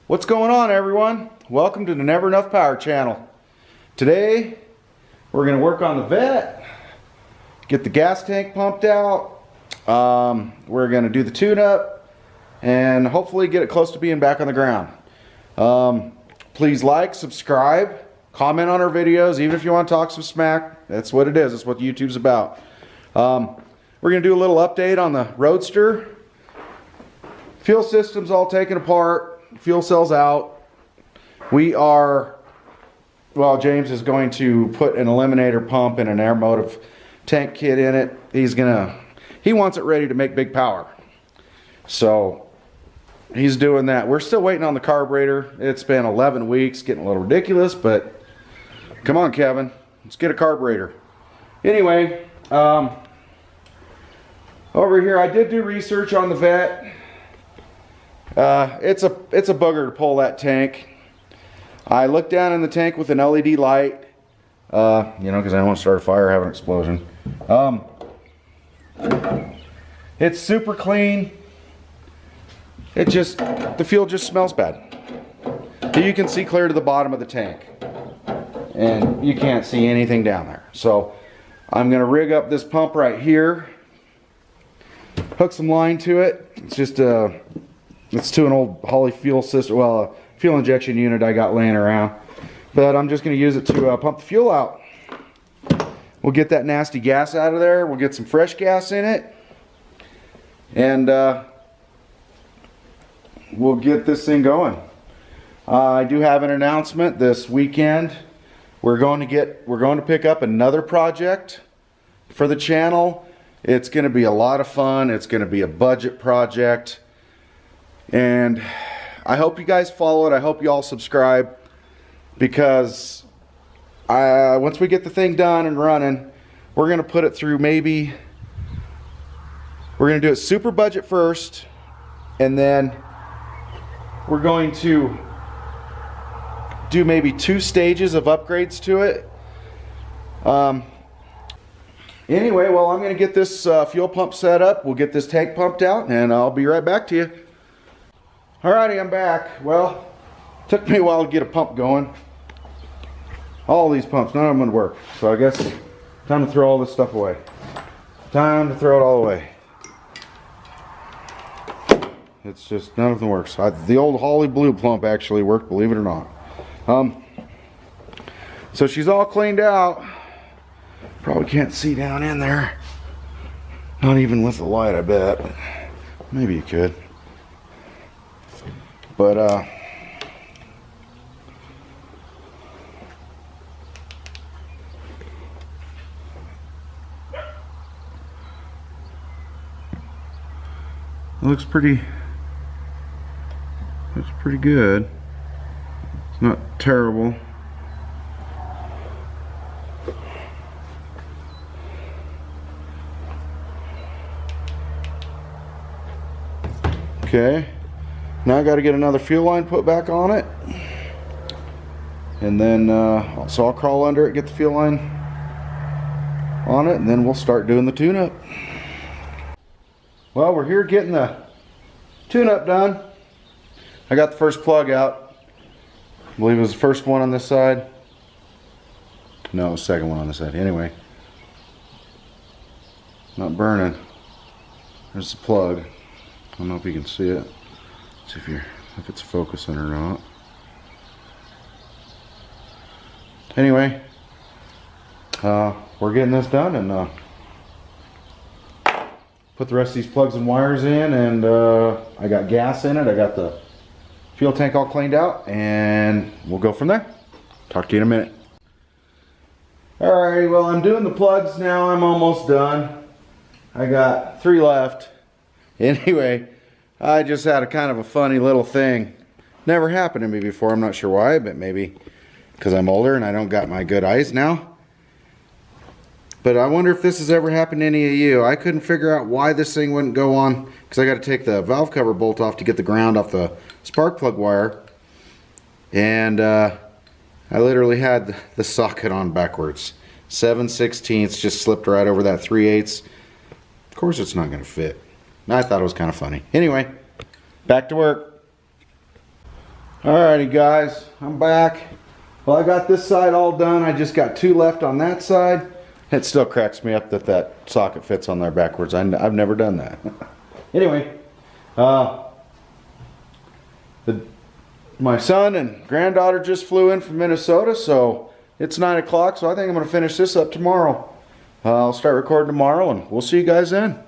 What's going on, everyone? Welcome to the Never Enough Power channel. Today we're going to work on the Vette, get the gas tank pumped out. We're going to do the tune-up and hopefully get it close to being back on the ground. Please like, subscribe, comment on our videos, even if you want to talk some smack. That's what it is. That's what YouTube's about. We're going to do a little update on the Roadster. Fuel system's all taken apart. Fuel cells out. James is going to put an eliminator pump and an air motive tank kit in it. He wants it ready to make big power. So he's doing that. We're still waiting on the carburetor. It's been 11 weeks, getting a little ridiculous, but come on, Kevin, let's get a carburetor. Anyway, over here I did do research on the Vette. It's a bugger to pull that tank. I looked down in the tank with an LED light, because I don't want to start a fire, have an explosion. It's super clean. The fuel just smells bad. You can see clear to the bottom of the tank, and you can't see anything down there. So I'm going to rig up this pump right here, hook some line to it. It's to an old Holley fuel system, a fuel injection unit I got laying around. But I'm just going to use it to pump the fuel out. We'll get that nasty gas out of there. We'll get some fresh gas in it. And we'll get this thing going. I do have an announcement this weekend. We're going to pick up another project for the channel. It's going to be a lot of fun. It's going to be a budget project. And I hope you guys follow it. I hope you all subscribe, because once we get the thing done and running, we're going to put it through we're going to do it super budget first, and then we're going to do maybe 2 stages of upgrades to it. Anyway, well, I'm going to get this fuel pump set up. We'll get this tank pumped out, and I'll be right back to you. Alrighty, I'm back. Well, took me a while to get a pump going. All these pumps, none of them would work. So I guess time to throw all this stuff away. Time to throw it all away. It's just, none of them works. The old Holley blue pump actually worked, believe it or not. So she's all cleaned out. Probably can't see down in there. Not even with the light, I bet. Maybe you could. But looks pretty good. It's not terrible. Okay. Now I got to get another fuel line put back on it, and then so I'll crawl under it, get the fuel line on it, and then we'll start doing the tune-up. Well, we're here getting the tune-up done. I got the first plug out. I believe it was the first one on this side. No, it was the second one on this side. Anyway, not burning. There's the plug. I don't know if you can see it. See if it's focusing or not. Anyway, we're getting this done, and put the rest of these plugs and wires in, and I got gas in it. I got the fuel tank all cleaned out, and we'll go from there. Talk to you in a minute. Alright, well, I'm doing the plugs now. I'm almost done. I got 3 left. Anyway, I just had a kind of a funny little thing. Never happened to me before. I'm not sure why, but maybe because I'm older and I don't got my good eyes now. But I wonder if this has ever happened to any of you. I couldn't figure out why this thing wouldn't go on, because I got to take the valve cover bolt off to get the ground off the spark plug wire. And I literally had the socket on backwards. 7/16 just slipped right over that 3/8. Of course it's not going to fit. I thought it was kind of funny. Anyway, back to work. Alrighty guys, I'm back. Well, I got this side all done. I just got 2 left on that side. It still cracks me up that that socket fits on there backwards. I've never done that. Anyway, my son and granddaughter just flew in from Minnesota, so it's 9 o'clock, so I think I'm going to finish this up tomorrow. I'll start recording tomorrow, and we'll see you guys then.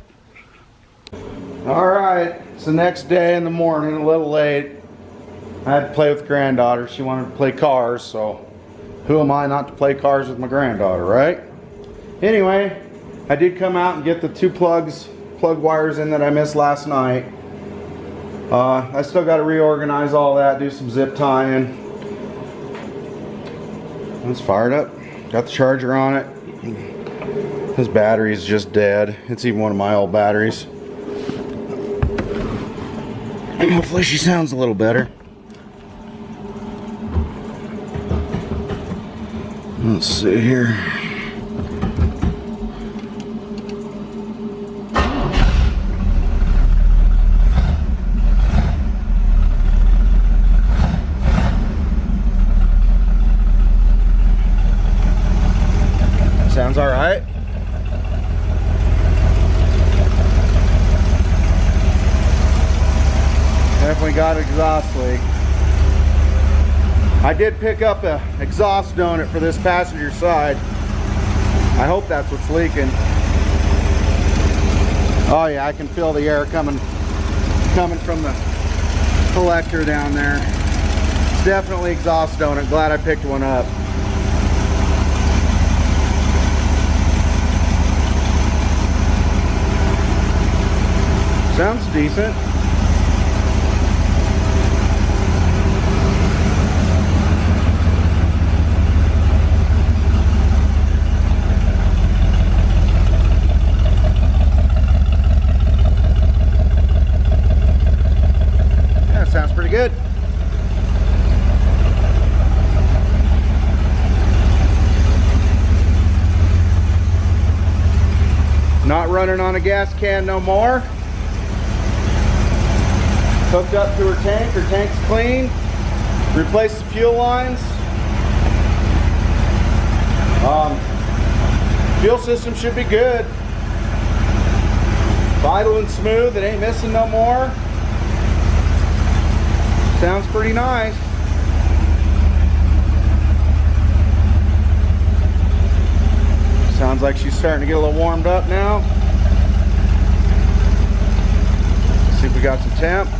Alright, it's the next day in the morning, a little late. I had to play with granddaughter. She wanted to play cars, so who am I not to play cars with my granddaughter, right? Anyway, I did come out and get the 2 plug wires in that I missed last night. I still got to reorganize all that, do some zip tying. It's fired up. Got the charger on it. This battery is just dead. It's even one of my old batteries. Hopefully she sounds a little better. Let's see here. Sounds all right. Definitely got an exhaust leak. I did pick up an exhaust donut for this passenger side. I hope that's what's leaking. Oh yeah, I can feel the air coming from the collector down there. It's definitely exhaust donut. Glad I picked one up. Sounds decent. Yeah, sounds pretty good. Not running on a gas can no more. Hooked up to her tank. Her tank's clean. Replaced the fuel lines. Fuel system should be good. Vital and smooth. It ain't missing no more. Sounds pretty nice. Sounds like she's starting to get a little warmed up now. Let's see if we got some temp.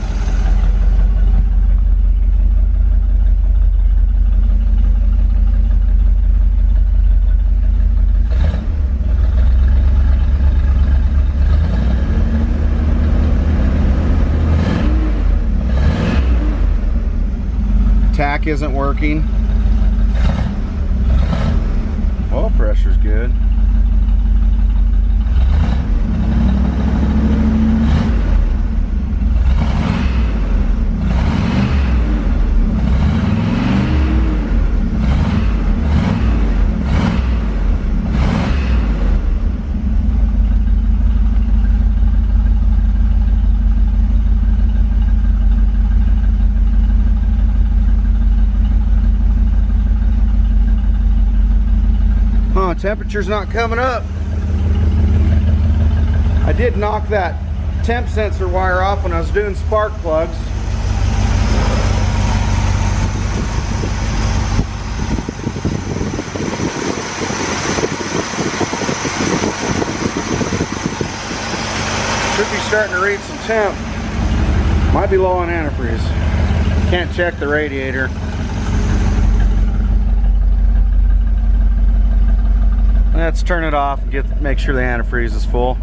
Tack isn't working. Oil pressure's good. Temperature's not coming up. I did knock that temp sensor wire off when I was doing spark plugs. Should be starting to read some temp. Might be low on antifreeze. Can't check the radiator. Let's turn it off and make sure the antifreeze is full.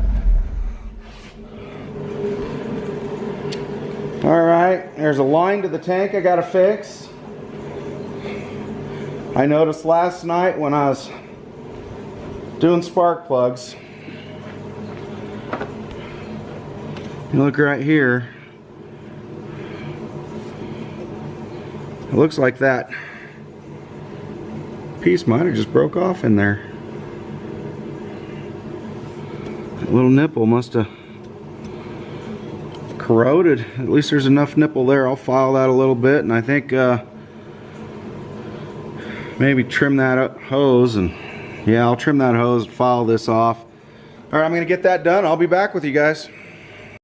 Alright, there's a line to the tank I gotta fix. I noticed last night when I was doing spark plugs, you look right here, it looks like that piece might have just broke off in there. That little nipple must have corroded. At least there's enough nipple there. I'll file that a little bit, and I think maybe trim that up hose, and yeah, I'll trim that hose, file this off. All right, I'm gonna get that done. I'll be back with you guys.